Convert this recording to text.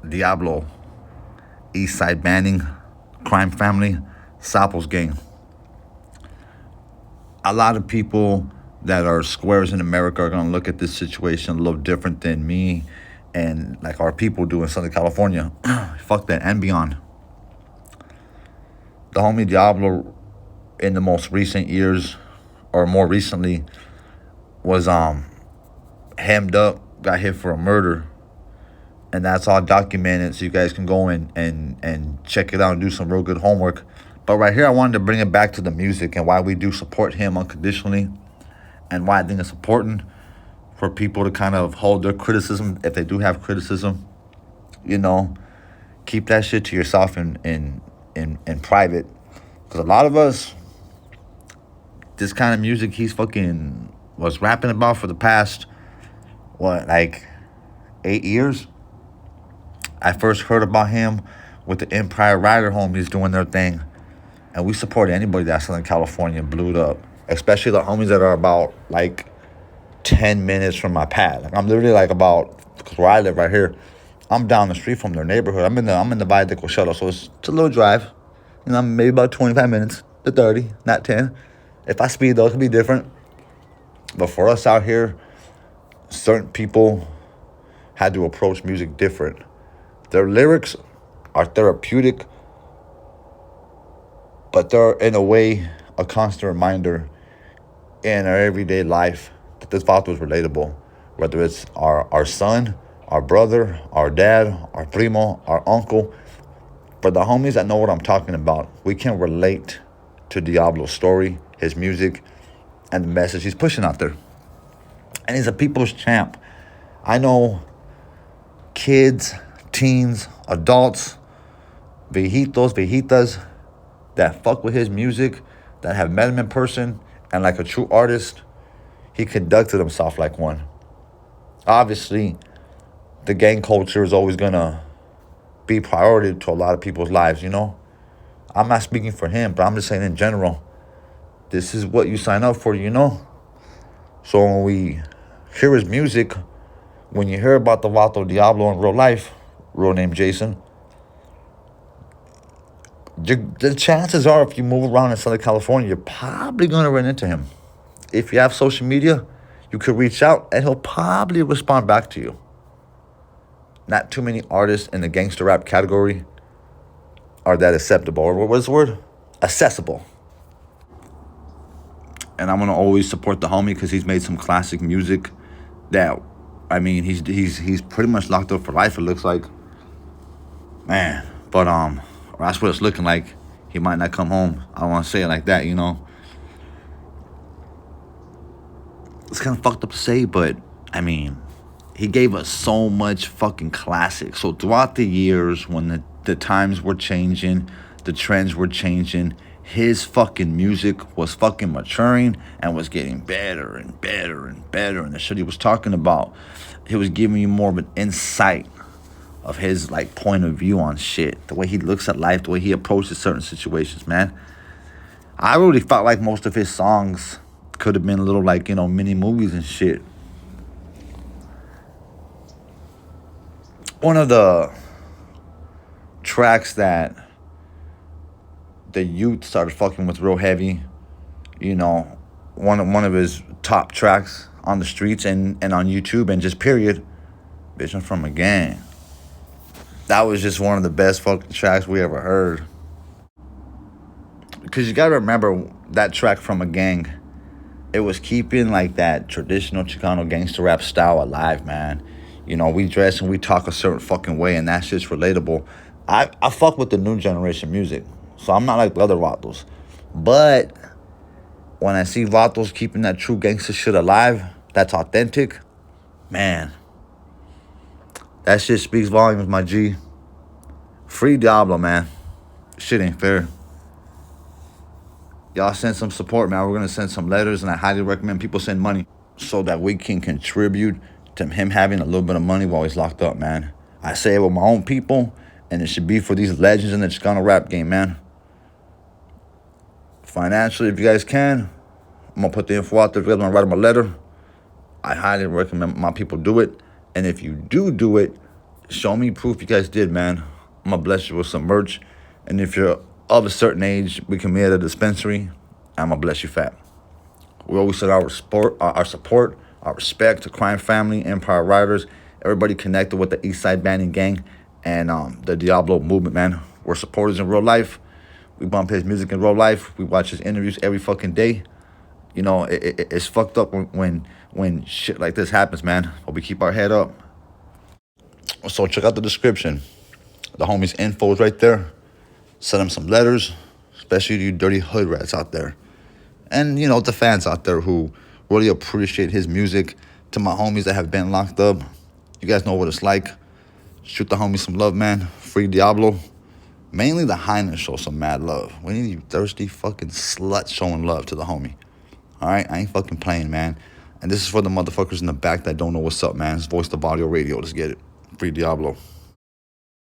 Diablo, East Side Banning, Crime Family, Sapo's Gang. A lot of people that are squares in America are gonna look at this situation a little different than me and like our people do in Southern California. Fuck that and beyond. The homie Diablo in the most recent years or more recently was hemmed up, got hit for a murder. And that's all documented, so you guys can go and check it out and do some real good homework. But right here, I wanted to bring it back to the music and why we do support him unconditionally and why I think it's important for people to kind of hold their criticism, if they do have criticism, you know, keep that shit to yourself in private. Because a lot of us, this kind of music he's fucking was rapping about for the past, what, like 8 years? I first heard about him with the Empire Rider homies doing their thing. And we support anybody that's Southern California blew it up. Especially the homies that are about like 10 minutes from my pad. Like I'm literally like about, because where I live right here, I'm down the street from their neighborhood. I'm in the Valle de Coachella, so it's a little drive. You know, maybe about 25 minutes to 30, not 10. If I speed though, it could be different. But for us out here, certain people had to approach music different. Their lyrics are therapeutic, but they're in a way a constant reminder in our everyday life that this vato is relatable. Whether it's our son, our brother, our dad, our primo, our uncle. For the homies that know what I'm talking about, we can relate to Diablo's story, his music, and the message he's pushing out there. And he's a people's champ. I know kids, teens, adults, viejitos, viejitas that fuck with his music, that have met him in person, and like a true artist, he conducted himself like one. Obviously, the gang culture is always gonna be priority to a lot of people's lives, you know? I'm not speaking for him, but I'm just saying in general, this is what you sign up for, you know? So when we hear his music, when you hear about the Vato Diablo in real life, real name Jason, the chances are if you move around in Southern California, you're probably going to run into him. If you have social media, you could reach out and he'll probably respond back to you. Not too many artists in the gangster rap category are that acceptable. Or what's the word? Accessible. And I'm going to always support the homie because he's made some classic music that, I mean, he's pretty much locked up for life, it looks like. Man, but that's what it's looking like. He might not come home. I don't want to say it like that, you know. It's kind of fucked up to say, but I mean, he gave us so much fucking classics. So throughout the years, when the times were changing, the trends were changing, his fucking music was fucking maturing and was getting better and better and better. And the shit he was talking about, he was giving you more of an insight of his like point of view on shit, the way he looks at life, the way he approaches certain situations, man. I really felt like most of his songs could have been little like, you know, mini movies and shit. One of the tracks that the youth started fucking with real heavy, you know, one of his top tracks on the streets and on YouTube and just period, Bitch, I'm from a gang. That was just one of the best fucking tracks we ever heard. Because you gotta remember that track From a Gang, it was keeping like that traditional Chicano gangster rap style alive, man. You know, we dress and we talk a certain fucking way, and that's just relatable. I fuck with the new generation music, so I'm not like the other Vatos. But when I see Vatos keeping that true gangster shit alive, that's authentic, man, that shit speaks volumes, my G. Free Diablo, man. Shit ain't fair. Y'all send some support, man. We're going to send some letters, and I highly recommend people send money so that we can contribute to him having a little bit of money while he's locked up, man. I say it with my own people, and it should be for these legends in the Chicano rap game, man. Financially, if you guys can, I'm going to put the info out there. If you guys want to write him a letter, I highly recommend my people do it. And if you do it, show me proof you guys did, man. I'm gonna bless you with some merch. And if you're of a certain age, we can meet at a dispensary. I'm gonna bless you fat. We always said our support, our respect to Crime Family, Empire Riders, everybody connected with the Eastside Banding Gang and the Diablo movement, man. We're supporters in real life. We bump his music in real life. We watch his interviews every fucking day. You know, it's fucked up when shit like this happens, man. But we keep our head up. So check out the description. The homie's info is right there. Send him some letters, especially to you dirty hood rats out there. And, you know, the fans out there who really appreciate his music. To my homies that have been locked up, you guys know what it's like. Shoot the homies some love, man. Free Diablo. Mainly the Highness show some mad love. We need you thirsty fucking sluts showing love to the homie. All right? I ain't fucking playing, man. And this is for the motherfuckers in the back that don't know what's up, man. It's Voice the Audio Radio. Let's get it. Free Diablo.